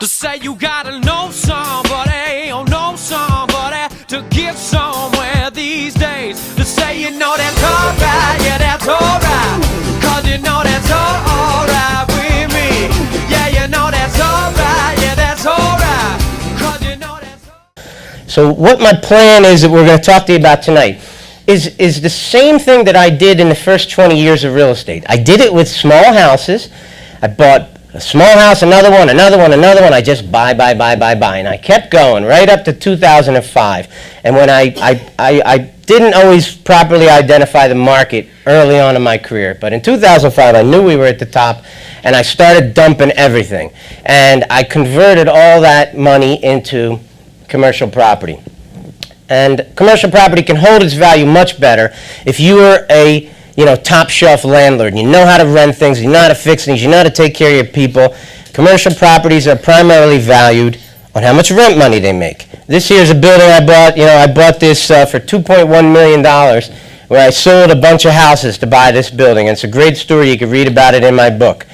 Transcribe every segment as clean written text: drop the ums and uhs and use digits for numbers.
To say you gotta know somebody, or know somebody to get somewhere these days. To say you know that's alright, yeah that's alright, cause you know that's alright with me. Yeah, you know that's alright, yeah that's alright, cause you know that's alright. So what my plan is that we're going to talk to you about tonight is the same thing that I did in the first 20 years of real estate. I did it with small houses. I bought a small house, another one, another one, another one. I just buy. And I kept going right up to 2005. And when I didn't always properly identify the market early on in my career. But in 2005, I knew we were at the top, and I started dumping everything. And I converted all that money into commercial property. And commercial property can hold its value much better if you are a top shelf landlord. You know how to rent things, you know how to fix things, you know how to take care of your people. Commercial properties are primarily valued on how much rent money they make. This here's a building I bought. I bought this for $2.1 million, where I sold a bunch of houses to buy this building. And it's a great story. You can read about it in my book.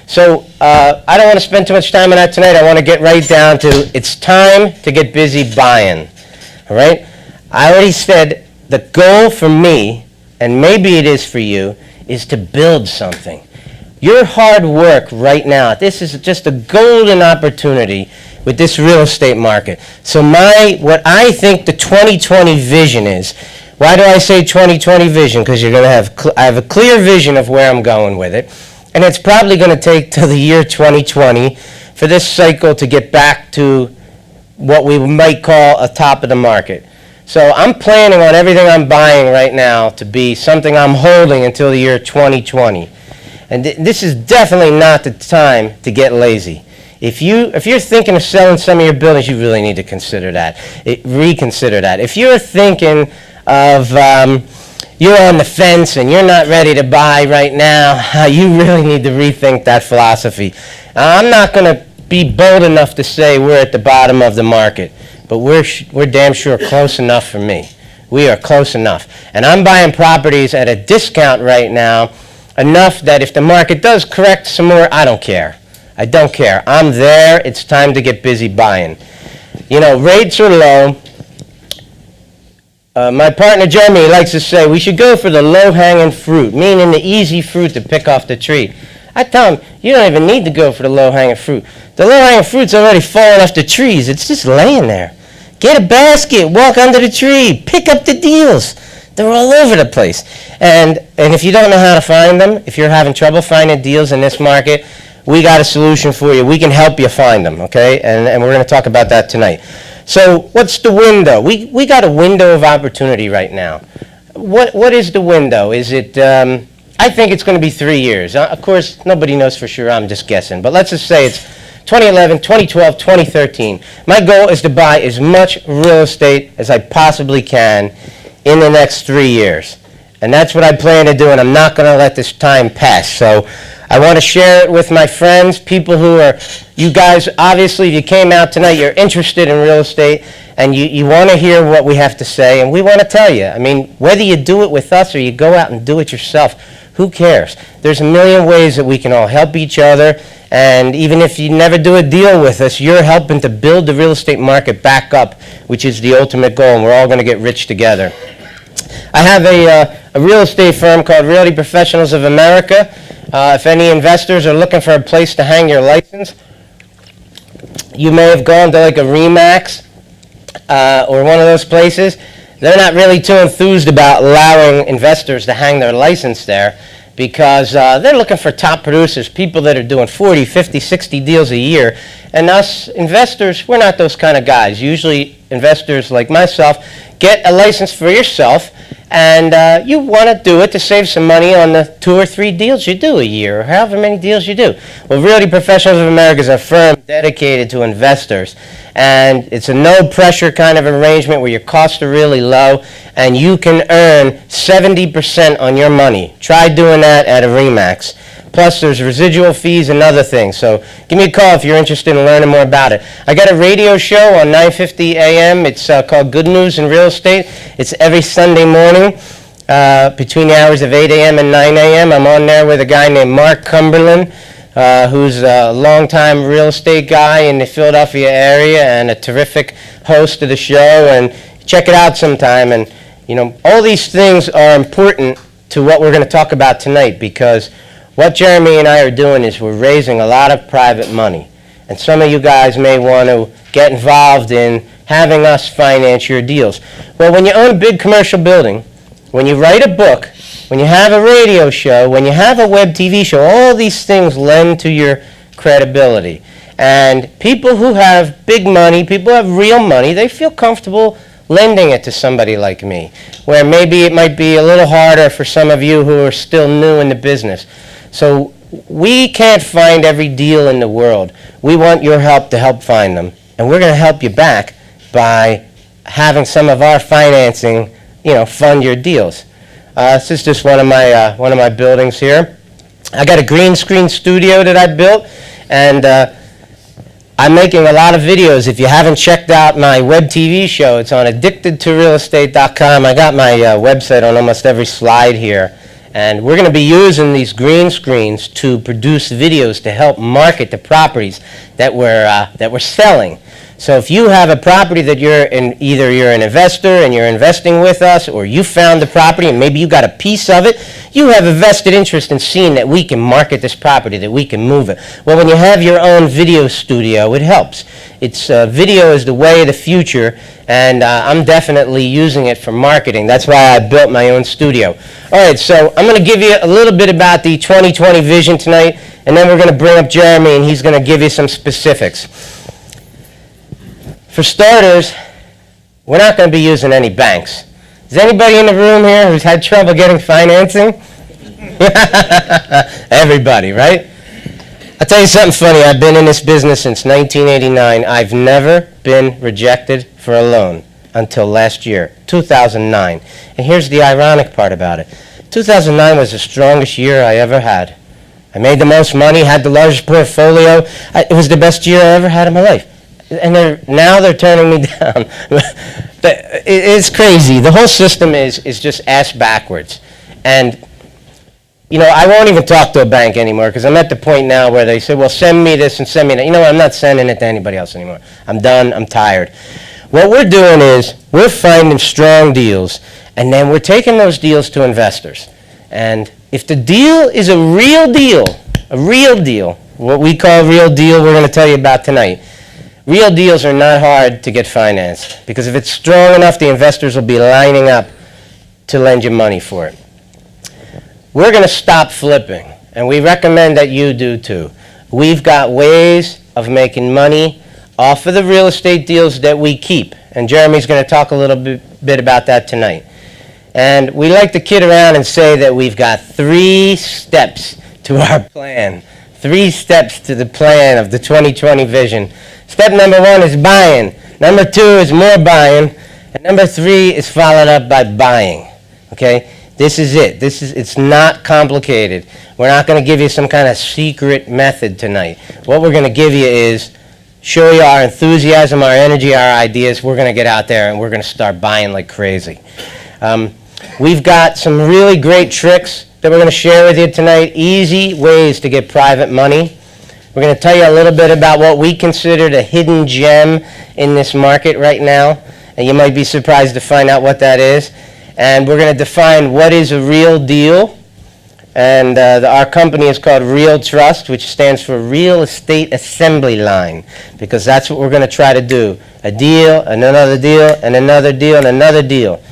So I don't want to spend too much time on that tonight. I want to get right down to it's time to get busy buying. All right? I already said the goal for me, and maybe it is for you, is to build something. Your hard work right now, this is just a golden opportunity with this real estate market. So what I think the 2020 vision is, why do I say 2020 vision? Because you're going to I have a clear vision of where I'm going with it, and it's probably going to take till the year 2020 for this cycle to get back to what we might call a top of the market. So I'm planning on everything I'm buying right now to be something I'm holding until the year 2020. And this is definitely not the time to get lazy. If you're thinking of selling some of your buildings, you really need to consider that. Reconsider that. If you're thinking of you're on the fence and you're not ready to buy right now, you really need to rethink that philosophy. I'm not going to be bold enough to say we're at the bottom of the market. But we're damn sure close enough for me. We are close enough. And I'm buying properties at a discount right now, enough that if the market does correct some more, I don't care. I don't care. I'm there. It's time to get busy buying. Rates are low. My partner Jeremy likes to say we should go for the low-hanging fruit, meaning the easy fruit to pick off the tree. I tell him, you don't even need to go for the low-hanging fruit. The low-hanging fruit's already fallen off the trees. It's just laying there. Get a basket, walk under the tree, pick up the deals. They're all over the place. And if you don't know how to find them, if you're having trouble finding deals in this market, we got a solution for you. We can help you find them, okay? And we're going to talk about that tonight. So what's the window? We got a window of opportunity right now. What is the window? Is it, I think it's going to be 3 years. Of course, nobody knows for sure. I'm just guessing. But let's just say it's 2011, 2012, 2013. My goal is to buy as much real estate as I possibly can in the next 3 years. And that's what I plan to do, and I'm not going to let this time pass. So I want to share it with my friends, people who are, you guys, obviously, if you came out tonight, you're interested in real estate, and you want to hear what we have to say, and we want to tell you. I mean, whether you do it with us or you go out and do it yourself, who cares? There's a million ways that we can all help each other. And even if you never do a deal with us, you're helping to build the real estate market back up, which is the ultimate goal, and we're all going to get rich together. I have a real estate firm called Realty Professionals of America. If any investors are looking for a place to hang your license, you may have gone to like a RE/MAX or one of those places. They're not really too enthused about allowing investors to hang their license there, because they're looking for top producers, people that are doing 40, 50, 60 deals a year. And us investors, we're not those kind of guys. Usually investors like myself get a license for yourself, and you want to do it to save some money on the 2 or 3 deals you do a year, or however many deals you do. Well, Realty Professionals of America is a firm dedicated to investors, and it's a no-pressure kind of arrangement where your costs are really low, and you can earn 70% on your money. Try doing that at a RE/MAX. Plus, there's residual fees and other things. So give me a call if you're interested in learning more about it. I got a radio show on 9:50 a.m. It's called Good News in Real Estate. It's every Sunday morning between the hours of 8 a.m. and 9 a.m. I'm on there with a guy named Mark Cumberland. who's a longtime real estate guy in the Philadelphia area and a terrific host of the show. And check it out sometime. And, you know, all these things are important to what we're going to talk about tonight, because what Jeremy and I are doing is we're raising a lot of private money. And some of you guys may want to get involved in having us finance your deals. Well, when you own a big commercial building, when you write a book, when you have a radio show, when you have a web TV show, all these things lend to your credibility. And people who have big money, people who have real money, they feel comfortable lending it to somebody like me, where maybe it might be a little harder for some of you who are still new in the business. So we can't find every deal in the world. We want your help to help find them. And we're going to help you back by having some of our financing, you know, fund your deals. This is just one of my buildings here. I got a green screen studio that I built, and I'm making a lot of videos. If you haven't checked out my web TV show, it's on addictedtorealestate.com. I got my website on almost every slide here. And we're going to be using these green screens to produce videos to help market the properties that we're selling. So if you have a property that either you're an investor and you're investing with us, or you found the property and maybe you got a piece of it, you have a vested interest in seeing that we can market this property, that we can move it. Well, when you have your own video studio, it helps. Video is the way of the future, and I'm definitely using it for marketing. That's why I built my own studio. All right, so I'm going to give you a little bit about the 2020 vision tonight, and then we're going to bring up Jeremy, and he's going to give you some specifics. For starters, we're not going to be using any banks. Is anybody in the room here who's had trouble getting financing? Everybody, right? I'll tell you something funny. I've been in this business since 1989. I've never been rejected for a loan until last year, 2009. And here's the ironic part about it. 2009 was the strongest year I ever had. I made the most money, had the largest portfolio. It was the best year I ever had in my life. And now they're turning me down. It's crazy. The whole system is just ass backwards. And, you know, I won't even talk to a bank anymore, because I'm at the point now where they say, well, send me this and send me that. You know what? I'm not sending it to anybody else anymore. I'm done. I'm tired. What we're doing is we're finding strong deals, and then we're taking those deals to investors. And if the deal is a real deal, what we call a real deal, we're going to tell you about tonight. Real deals are not hard to get financed, because if it's strong enough, the investors will be lining up to lend you money for it. We're going to stop flipping, and we recommend that you do too. We've got ways of making money off of the real estate deals that we keep, and Jeremy's going to talk a little bit about that tonight. And we like to kid around and say that we've got 3 steps to our plan. 3 steps to the plan of the 2020 vision. Step number 1 is buying. Number 2 is more buying. And number 3 is followed up by buying. Okay? This is it. It's not complicated. We're not going to give you some kind of secret method tonight. What we're going to give you is show you our enthusiasm, our energy, our ideas. We're going to get out there and we're going to start buying like crazy. We've got some really great tricks that we're going to share with you tonight. Easy ways to get private money. We're going to tell you a little bit about what we consider the hidden gem in this market right now, and you might be surprised to find out what that is. And we're going to define what is a real deal, and our company is called Real Trust, which stands for Real Estate Assembly Line, because that's what we're going to try to do. A deal, and another deal, and another deal, and another deal.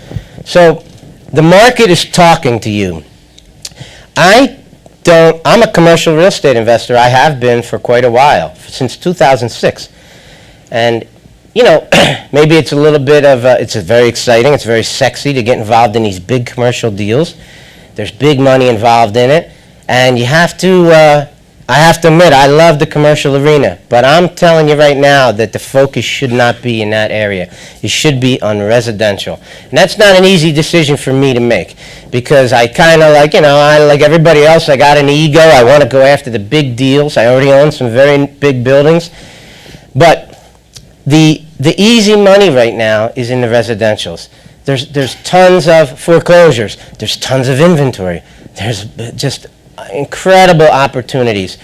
So the market is talking to you. I'm a commercial real estate investor. I have been for quite a while, since 2006. And, you know, maybe it's a little bit of, it's very exciting, it's very sexy to get involved in these big commercial deals. There's big money involved in it. And you have to, I have to admit, I love the commercial arena. But I'm telling you right now that the focus should not be in that area. It should be on residential. And that's not an easy decision for me to make, because I kind of like, you know, I like everybody else, I got an ego. I want to go after the big deals. I already own some very big buildings. But the easy money right now is in the residentials. There's tons of foreclosures. There's tons of inventory. There's just incredible opportunities.